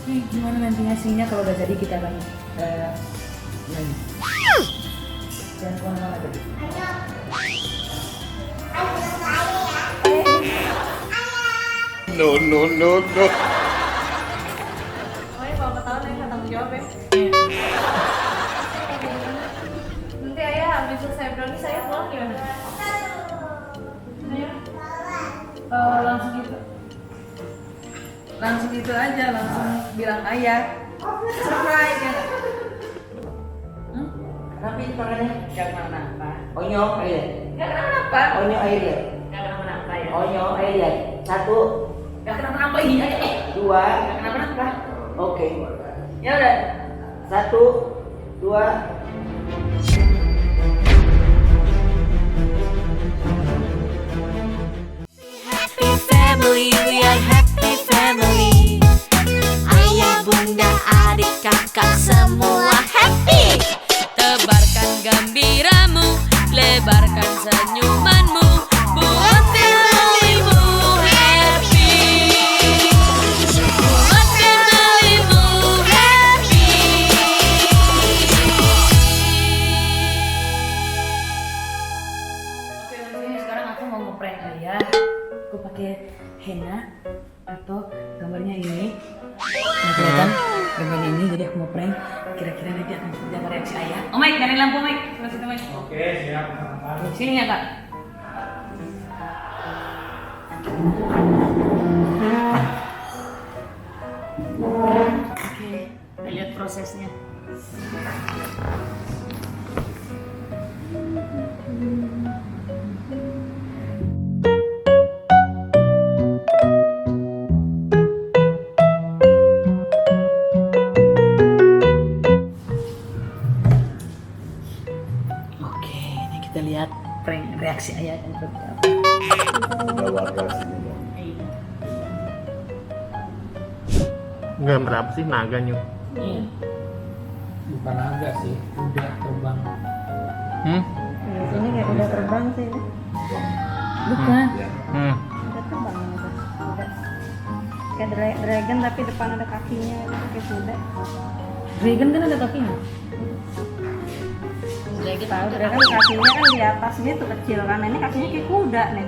Gimana nanti hasilnya kalau udah jadi kita akan main. Jangan kemana-mana tadi. No. Oh ya, kalau ketahuan saya nggak tanggung jawab ya. Nanti ayah habis selesai brownie saya pulang gimana? Ayo. Langsung gitu aja, langsung bilang ayah. Surprise ya nggak? Kenapa itu tangannya? Gak kenapa-napa. Onyo, ayo. Nggak kenapa-napa. Onyo, ayo lihat. Nggak kenapa-napa ya. Onyo, ayo lihat. 1, Nggak kenapa-napa ini aja. 2, Nggak kenapa-napa. oke. Ya udah. 1, 2. Happy family, we are happy family. Ayah, bunda, adik, kakak semua happy. Tebarkan gembiramu, lebarkan senyumanmu, buat familymu happy. Buat familymu happy. Oke, nanti sekarang aku mau ngeprank ayah. Aku pakai henna atau gambarnya ini. Nah, kelihatan gambarnya ini, jadi aku mau prank. Kira-kira nanti akan seperti apa reaksi ayah. Oh Mike, nyalain lampu Mike. Sebelah situ Mike. Oke, siap. Sini ya kak. Oke, kita lihat prosesnya. Oke, ini kita lihat prank reaksi ayah dan seperti apa. Enggak berapa sih naga nyu? Iya. Bukan naga sih, udah terbang. Ini kayak udah terbang sih. Bukan. Udah terbang udah. Kayak dragon tapi depan ada kakinya itu kayak kuda. Dragon kan ada kakinya. Tahu dragon kakinya kan di atasnya tuh kecil kan. Ini kakinya kayak kuda nih.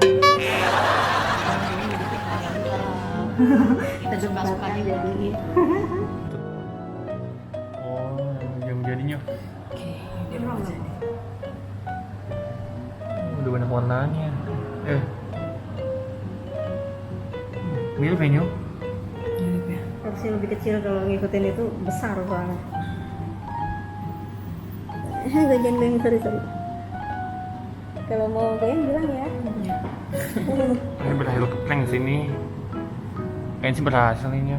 Kita coba sukanya jadi. Oh, yang jadinya Oke, dia mau jadi. udah banyak warnanya. Mirip ya nyu? Mirip ya. Versi lebih kecil kalau ngikutin itu besar banget. Gue jangan sorry. Kalau mau goyang bilang ya. Ini berhasil ke prank sini. Kayaknya sih berhasil ini Nyu.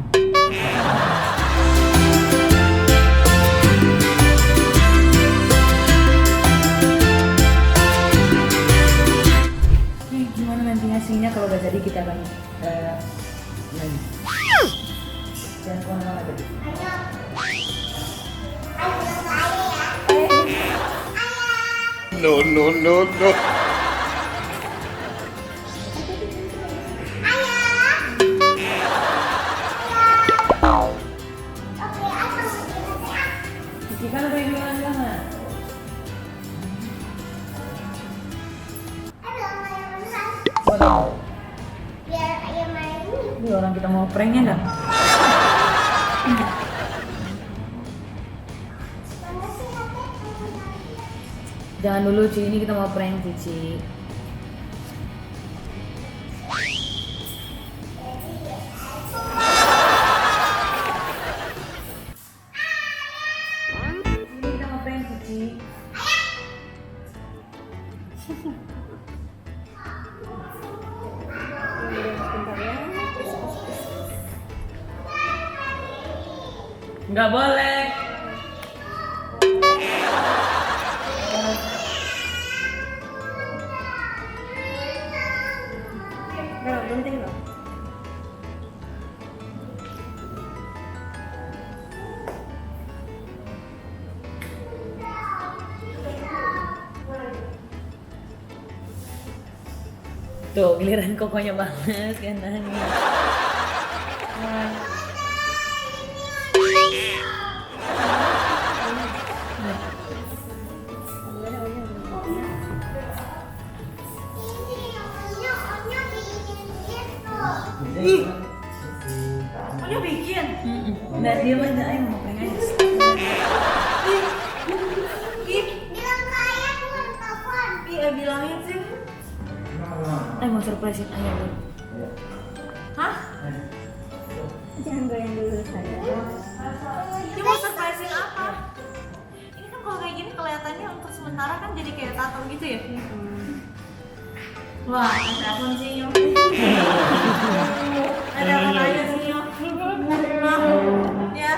Gimana nanti hasilnya kalau udah jadi kita akan main. Jangan kemana-mana tadi. No. Kan udah bilang. Wow. Ini orang kita mau pranknya nggak? Jangan dulu Ci, ini kita mau prank Cici. Ini kita mau prank Cici. Nggak boleh. Kalau penting loh. Tuh, giliran kokonya banget kan nangis. bikin. Nah dia aja, ayo mau prank aja. Bilang ke ayah bukan telepon. Iya bilangin sih. Ayo mau surprisein ayah dulu. Hah? Jangan goyang dulu saya. Dia mau surprisein apa? Ini kan kalau kayak gini kelihatannya untuk sementara kan jadi kayak tato gitu ya. Wah, ada apa sih Nyok? Ada apa aja sih Nyok? Ya,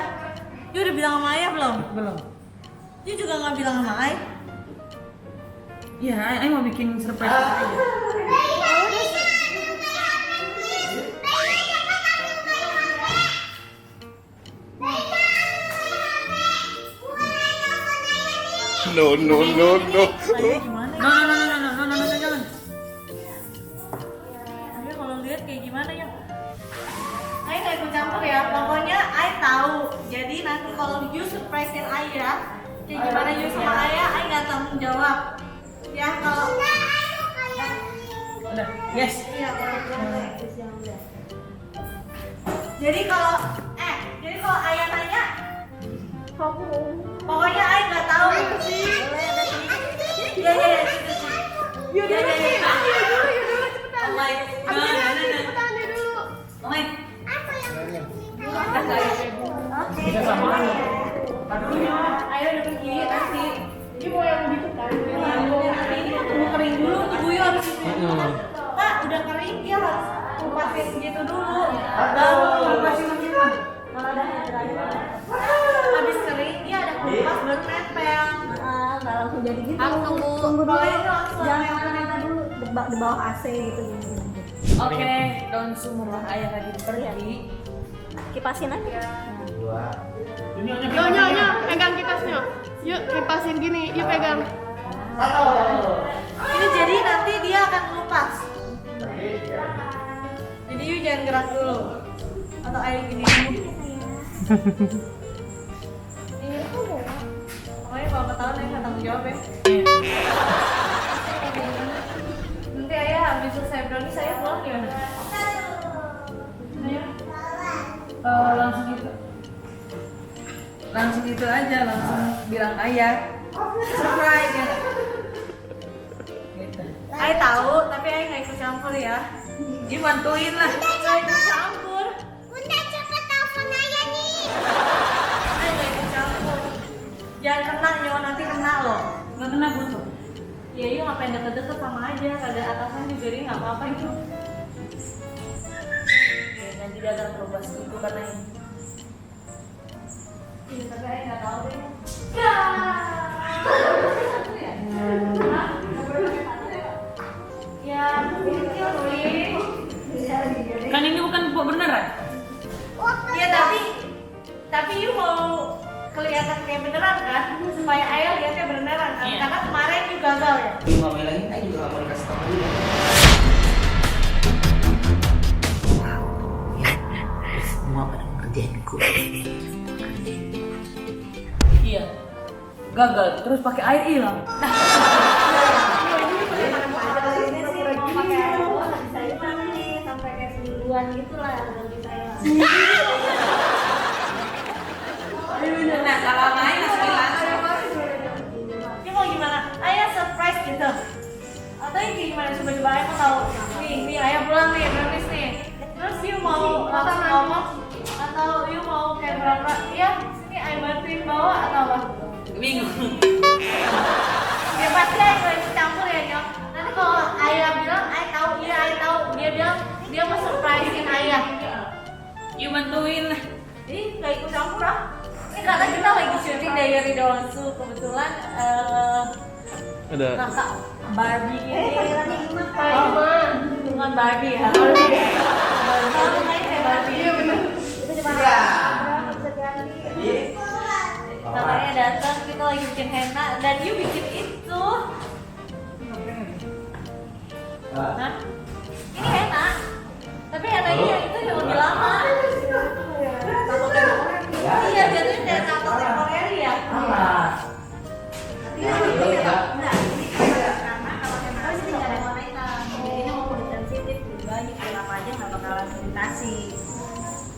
dia udah bilang sama ayah belum? Belum. Dia juga nggak bilang sama ayah. Ya, ayah mau bikin surprise aja. No, no, no, no. Ayah gimana? No, jangan. Ayah kalau lihat kayak gimana ya? Ayah nggak ikut campur ya. Pokoknya ayah tahu. Jadi nanti kalau you surprisein ayah, kayak gimana you sama ayah nggak tanggung jawab. Ya kalau udah, yes. Iya, jadi kalau ayah nanya, pokoknya ayah nggak tahu. Ya. Bisa sama. Ayo udah pergi nanti. Dia mau yang gitu kan? Nanti ini kan tunggu kering dulu. Ibu Yu harus Kak, udah kering dia harus kupasin gitu dulu. Baru kupasin gimana? Habis kering dia ada kupas baru nempel. Nggak langsung jadi gitu. Tunggu. Tunggu dulu. Pokoknya langsung Jangan nempel dulu di bawah AC gitu. Oke, daun sumurlah ayah lagi pergi. Kipasin aja. Nyonya, pegang kipasnya. Yuk, kipasin gini, yuk pegang. Ini jadi nanti dia akan lepas. Jadi you jangan gerak dulu. Atau ayah gini dulu. Pokoknya kalau ketahuan ayah nggak tanggung jawab ya. Nanti ayah habis selesai brownies saya pulang gimana? Langsung gitu aja, langsung bilang ayah surprise ya. Gitu. Ayah tahu, tapi ayah nggak ikut campur ya. Dia bantuin lah. Nggak ikut campur. Bunda cepet telepon ayah nih. Ayah nggak ikut campur. Jangan kena nyawa, nanti kena loh. Nggak kena butuh. Ya yuk ngapain deket-deket sama aja. Ada atasan juga dia nggak apa-apa itu. Ya, nanti dia akan berubah gitu karena ini. Iya, tapi ayah nggak tahu deh. Ya. Ya, kecil sih. Kan ini bukan pupuk beneran. Iya, tapi you mau kelihatan kayak beneran kan? Supaya ayah lihatnya beneran kan? Karena kemarin you gagal ya. Nggak mau bilangin, saya juga nggak mau dikasih tahu dulu. Semua pada ngerjainku. Iya. Gagal, terus pakai air hilang. Sampai kayak semingguan gitu lah ganti saya. Nah, kalau sama ayah masih hilang. Ini mau gimana? Ayah surprise gitu. Atau ini gimana? Coba-coba ayah mau tahu. Nih ayah pulang nih, brownies nih. Terus you mau langsung ngomong atau you mau kayak berapa? Ya, sini ayah bantuin bawa atau apa? Bingung. Ya pasti ayah nggak ikut campur ya Nyok. Nanti kalau ayah bilang ayah tahu, iya ayah tahu. Dia bilang dia mau surprisein ayah. You bantuin lah. Ih, nggak ikut campur ah. Ini karena kita lagi syuting Diary Donsu. Kebetulan Ada kakak Barbie ini. Panggilannya Bukan Barbie ya. Barbie. Kalau main kayak Barbie. Iya benar. Itu cuma bisa ganti. Kakaknya datang, kita lagi bikin henna dan you bikin itu. Hah? Ini henna. Tapi hennanya yang itu yang lebih lama. Iya, jatuhnya kayak tato temporary ya. Ini nggak ada warna hitam. Ini mau kulit sensitif, juga ini kayak apa aja nggak bakalan iritasi.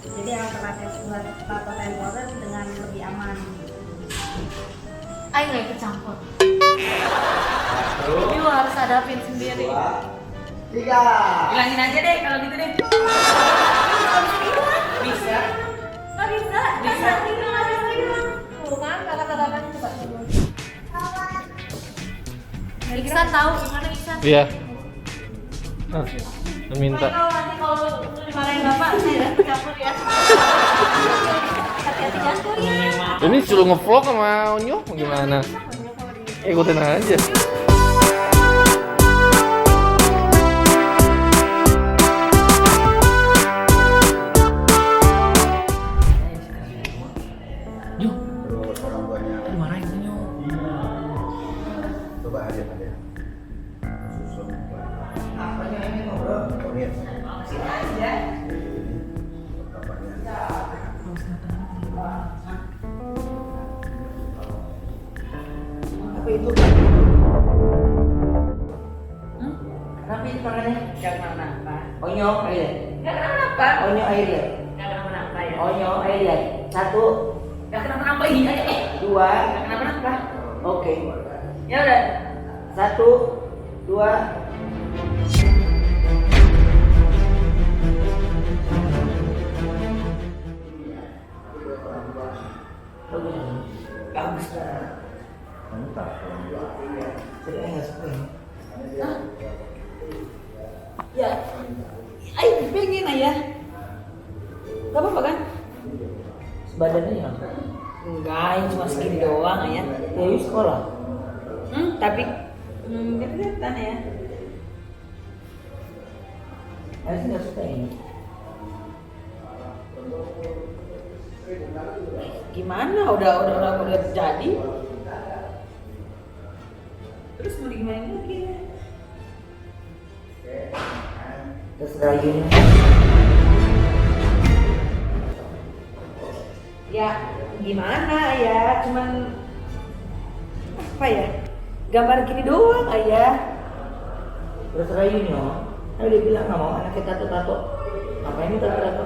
Jadi yang alternatif tato temporer dengan lebih aman. Ayo nggak ikut campur. You harus hadapin sendiri. Bilangin aja deh kalau gitu deh. Bisa. Nggak bisa. Bisa. Tuh kan kakak-kakak coba. Iksan tahu gimana Iksan? Iya. Minta. Kalau nanti kalau dimarahin bapak, saya ikut campur ya. Hati-hati jangan ya. Ini suruh ngevlog sama Onyo gimana? Ikutin aja. Terus orang tuanya Dimarahin Onyo. coba aja tadi. Susun. Apanya ini ngobrol? Ini Sini aja. bapaknya. Apa itu? Kenapa itu tangannya? Gak kenapa-napa. Onyo, ayo. Gak kenapa-napa. Onyo, ayo. Gak kenapa-napa ya. Onyo, ayo. 1, Gak kenapa-napa ini aja. 2, Gak kenapa-napa. oke. Ya udah. 1, 2. Bagus. Mantap. Saya nggak suka ini. Ya. Ayo pengen ayah. Gak apa-apa kan? Sebadannya ya. Enggak, ini cuma segini doang ayah. Dewi sekolah. Tapi gak kelihatan ya. Saya sih nggak suka ini. Gimana? Udah jadi. Terus mau gimana lagi? Terserah Yuni. Ya gimana ya? Cuman apa ya? Gambar gini doang ayah. Terserah Yuni. Kan dia bilang nggak mau anaknya tato-tato. Ngapain ini tato-tato?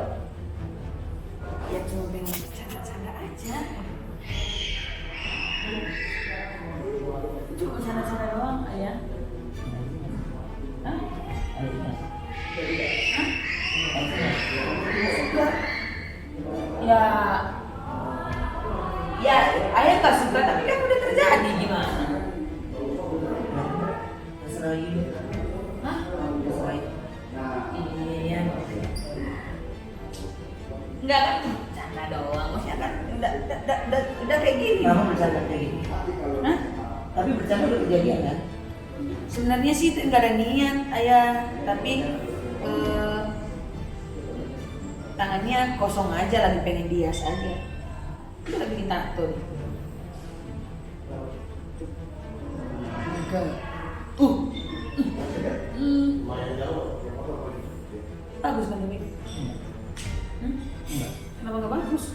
Ya cuma pengen bercanda-canda aja. Cuma bercanda-canda doang ayah. Hah? Ya, ayah nggak suka tapi kan udah terjadi gimana? Terserah Yuni. Hah? Terserah Yuni. Iya. Enggak kan bercanda doang, maksudnya kan udah kayak gini. Kamu bercanda kayak gini. Hah? Tapi bercanda udah kejadian kan? Sebenarnya sih nggak ada niat ayah, tapi tangannya kosong aja lagi pengen bias aja. Itu lagi ditato nih. Bagus kan Demi? Kenapa nggak bagus?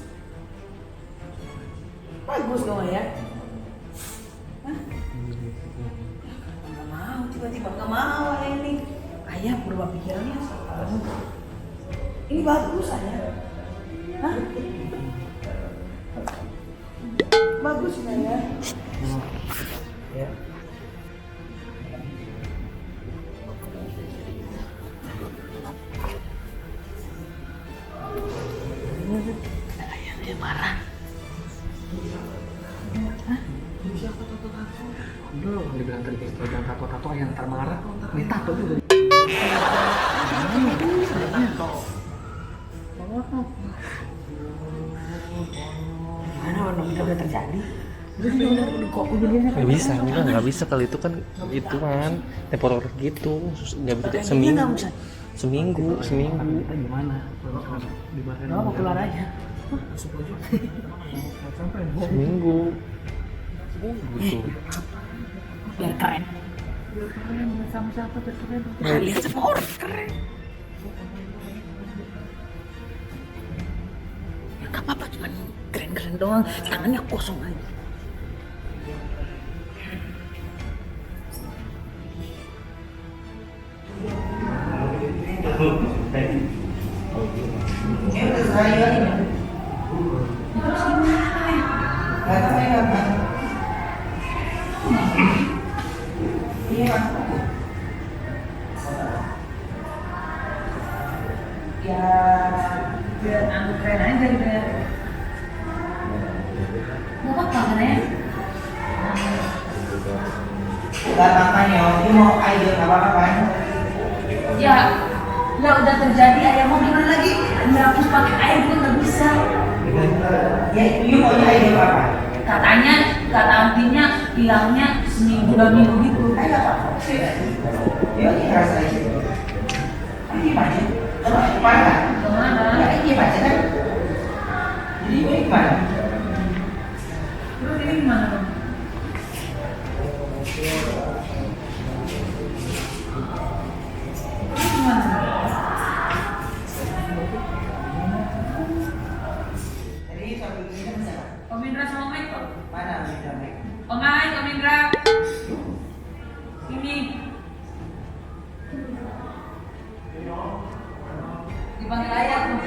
Bagus dong ya? Hah? Nggak mau, tiba-tiba nggak mau ayah ini. Ayah berubah pikirannya. Ini bagus ayah. Hah? Bagus nggak ya? Ya. Ayah marah. Udah, dia bilang tadi kayak jangan tato-tato yang ntar marah. Ini tato juga. Mana benar-benar udah terjadi? Nggak bisa, nggak bisa kali itu kan temporer gitu, nggak bisa seminggu, seminggu. Gimana? Nggak mau keluar aja. Seminggu. Gitu. Biar keren. Sama siapa keren? Nah, lihat semua orang keren. Ya nggak apa-apa, cuman keren-keren doang. Tangannya kosong aja. Terserah Yuni. ayo nggak apa-apa kan? Ya, ya udah terjadi, ayah mau gimana lagi? Dihapus pakai air pun nggak bisa. Ya, you maunya ayo apa? Katanya, kata antinya hilangnya seminggu 2 minggu gitu. Ayo apa? Ya, ini rasa aja. Ini gimana? Kalau kemana? Kemana? Ya, ini gimana kan? Jadi ini gimana? Terus ini gimana dong? Ini gimana? Jadi sampai begini kan siapa? Om Indra sama Mike kok? Mana Indra Mike? Om Mike, Om Indra. Ini. Dipanggil ayah tuh.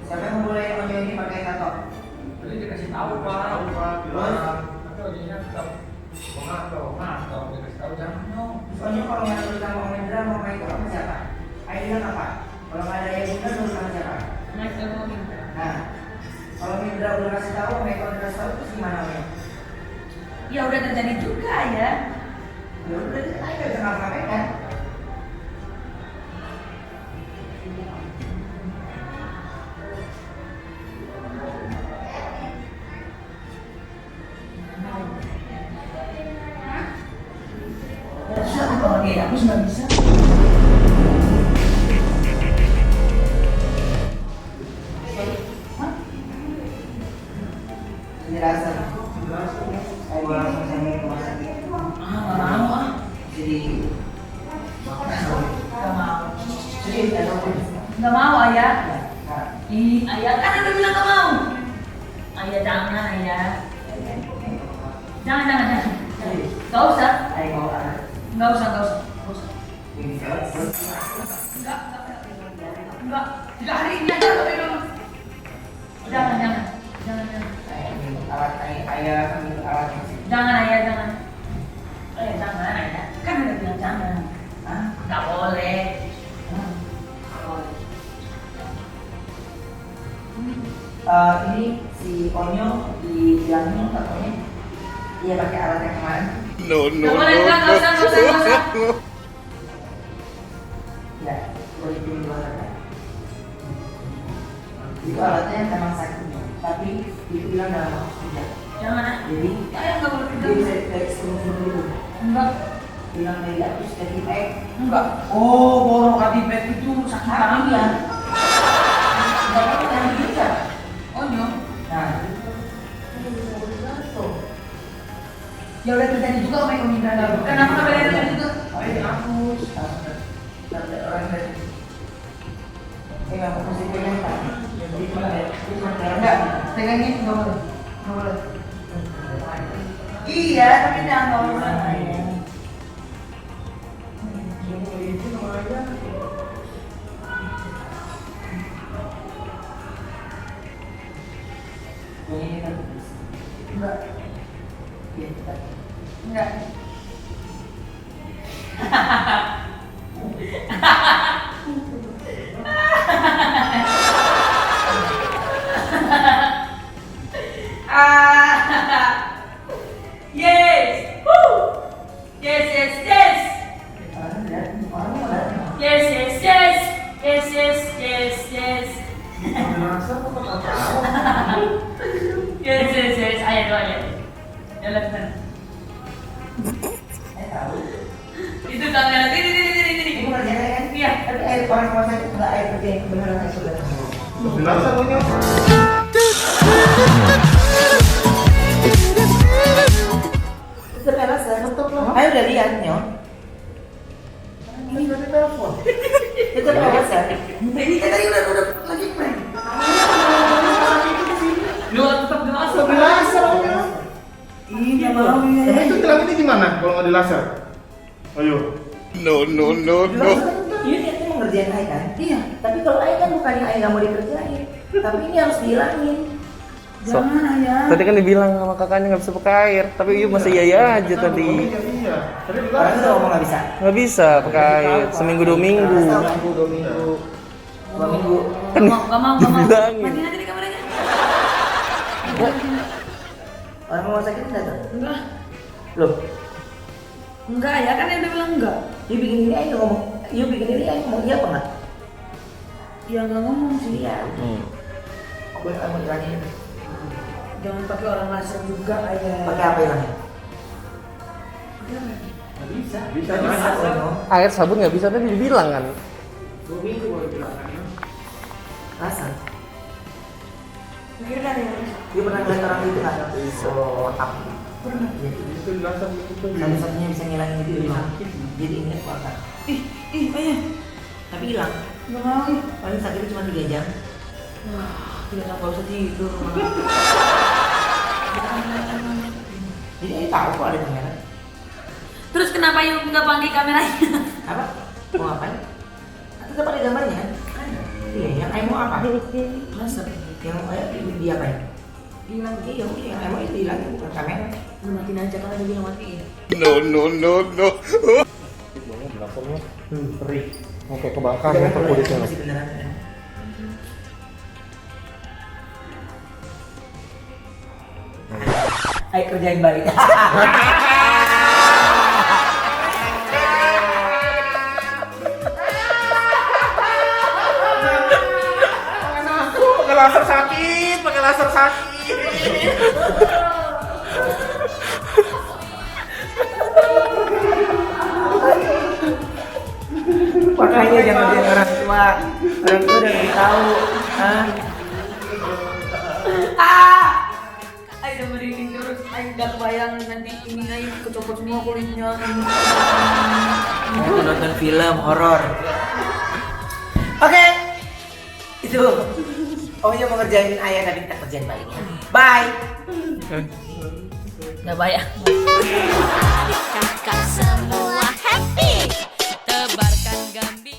Siapa yang memulai Onyo ini pakai tato? Tadi dikasih tahu Pak. Terus? Tapi ojeknya tetap mengato, dikasih tahu jangan dong. Onyo kalau nggak tulis sama Om Indra mau main sama siapa? Ayo bilang apa? Kalau nggak ada yang Indra tulis sama siapa? Mike sama Om Indra. Nah, kalau Indra udah kasih tahu, Mike udah kasih tahu, terus gimana Onyo? Ya udah terjadi juga ya. Ya udah, ayo jangan ngapain kan? Bisa kalau kayak aku nggak bisa. Penjelasan. Saya bawa langsung sampai ke rumah sakit. Nggak mau ah. Jadi, Nggak mau. jadi Nggak mau ayah. Nah, Ih, ayah kan udah bilang nggak mau. Ayah jangan ayah. Jangan. Nggak usah. ayo mau anak. Nggak usah. Nggak usah. Ini terus. Enggak. Tidak hari ini aja tapi dulu. Jangan. Alat ayah ambil alatnya. Jangan ayah, jangan. Jangan ayah. Kan udah bilang jangan. Hah? Nggak boleh. Ini si Onyo dibilangin katanya dia pakai alat yang kemarin. Nggak boleh, nggak usah. Ya, boleh di luar kan? Itu alatnya memang sakit, tapi itu bilang dalam waktu 3 jam. Jangan ah. Jadi Ayah nggak boleh dia pegang. bisa dari sebelum dulu. Enggak. Bilang dari atas dari baik. Enggak. Oh, borok adipet itu sakit Tangan banget. dia. Enggak apa yang bisa. Oh, nyom. Nah, Ya udah terjadi juga sama Om Indra. Kenapa nggak boleh terjadi juga? ayo dihapus. Sampai orang dari nggak mesti pegang tak? Jadi mana ya? Enggak, pegangnya nggak boleh. Nggak boleh. Iya, tapi jangan nggak boleh. Ini kan Enggak. ya kita. Enggak. Yes. Woo. Yes. Orang lihat, orang mau lihat. Yes. Yes. Ayo doa ya. Jalan ke sana. Saya tahu. Itu kamera ini. Ibu ngerjain kan? Iya. Tapi air orang rumah sakit nggak air kerja yang kebenaran saya sudah. Biasa Onyo. Itu Elsa, ayo udah lihat Nyo. Ini udah telepon. Itu Elsa. Ini kan tadi udah lagi prank. Doa tetap doa. Biasa Onyo. Ih, nggak mau ya. Emang itu tilang ini gimana kalau nggak dilaser? Ayo. Ini niatnya mau ngerjain Ai kan? Iya. Tapi kalau Ai kan bukannya Ai nggak mau dikerjain, tapi ini harus dihilangin. Jangan ayah. Tadi kan dibilang sama kakaknya nggak bisa pakai air, tapi Iyu masih iya aja tadi. Iya. Tadi Orang itu dilaser. ngomong nggak bisa. Nggak bisa pakai air seminggu 2 minggu. Seminggu 2 minggu. 2 minggu. Nggak mau. Dibilangin. Matiin aja di kameranya. Orang rumah sakit datang. Enggak. Loh, Enggak ya, kan dia udah bilang enggak. You bikin ini aja ngomong. You bikin ini aja ngomong iya apa enggak? Ya nggak ngomong sih. Iya. Aku mau hilangin. Jangan pakai orang laser juga ayah. Pakai apa hilangin? Bisa. Air sabun nggak bisa tadi dibilang kan. 2 minggu baru bilang. Rasa. Mikir kan ya. Dia pernah ngeliat orang itu nggak? Oh, apa? Pernah. Jadi Itu di laser itu. satu-satunya bisa ngilangin itu hilang. Jadi ini keluarkan. Ih, ayah. Tapi hilang. Nggak mau. Paling sakitnya cuma 3 jam. Wah, tidak nggak usah tidur. Jadi dia tahu kok ada kamera. Terus kenapa Yu nggak pakai kameranya? Apa? Mau ngapain? Tetap ada gambarnya kan? Iya, yang Aimo apa? Laser. Yang dia apa ya? Hilang. Iya, yang Aimo itu hilang bukan kamera. Lu matiin aja kan ada bilang matiin. Perih. Oke, kebakar motor kulitnya. Masih beneran. Ayo kerjain balik. Pakai laser sakit, pakai laser sakit. Makanya jangan lihat orang tua. Orang tua udah lebih tahu. Ayo udah merinding terus. Ayo udah kebayang nanti ini ayo kecopot semua kulitnya. Aku nonton film horor. Oke. Itu. Oh iya mau ngerjain ayah tapi kita kerjain baliknya. Bye. Nggak bayang. Kakak semua